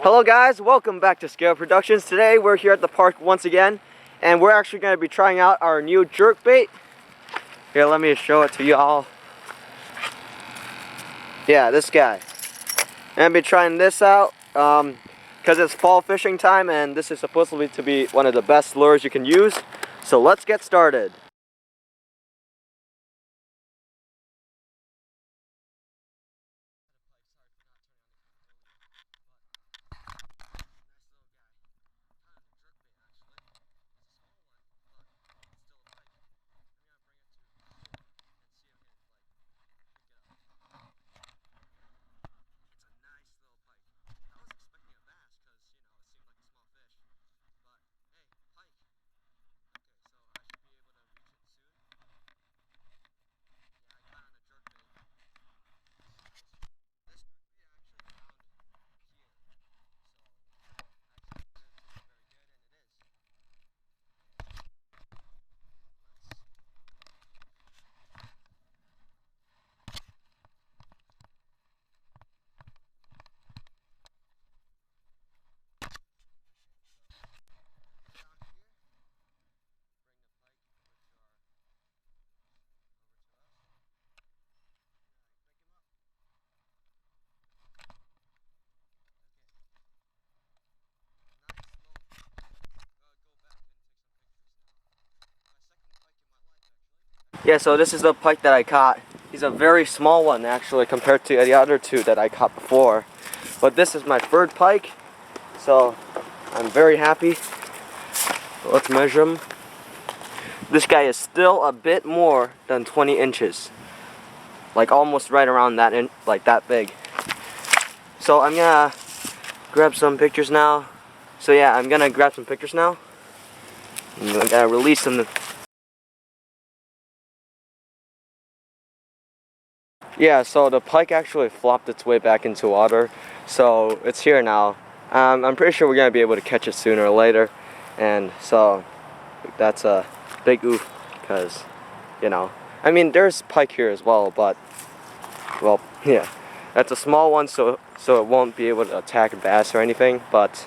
Hello guys, welcome back to Scale Productions. Today we're here at the park once again, and we're actually going to be trying out our new jerk bait. Here, let me show it to you all. Yeah, this guy. I'm going to be trying this out because it's fall fishing time, and this is supposedly to be one of the best lures you can use. So let's get started. Yeah, so this is the pike that I caught. He's a very small one actually compared to the other two that I caught before. But this is my third pike, so I'm very happy. Let's measure him. This guy is still a bit more than 20 inches. Like almost right around that, like that big. So I'm gonna grab some pictures now. So yeah, I'm gonna grab some pictures now. I'm gonna release them. Yeah, so the pike actually flopped its way back into water, so it's here now. I'm pretty sure we're gonna be able to catch it sooner or later, and so that's a big oof, because, you know, I mean there's pike here as well, but, well, yeah, that's a small one, so it won't be able to attack bass or anything, but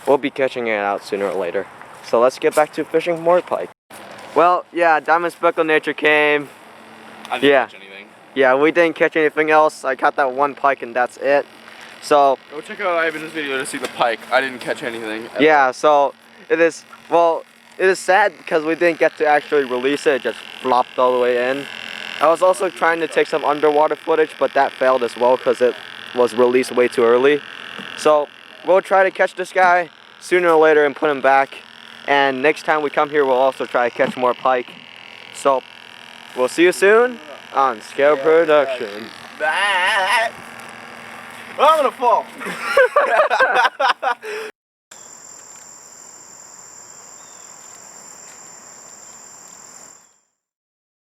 we'll be catching it out sooner or later. So let's get back to fishing more pike. Well, yeah, Diamond Speckled Nature came. I didn't catch anything. Yeah, we didn't catch anything else. I caught that one pike and that's it. So go check out Ivan's video to see the pike. I didn't catch anything. Yeah, so it is sad because we didn't get to actually release it. It just flopped all the way in. I was also trying to take some underwater footage, but that failed as well because it was released way too early. So we'll try to catch this guy sooner or later and put him back. And next time we come here, we'll also try to catch more pike. So we'll see you soon on Scale Production. Oh, I'm gonna fall.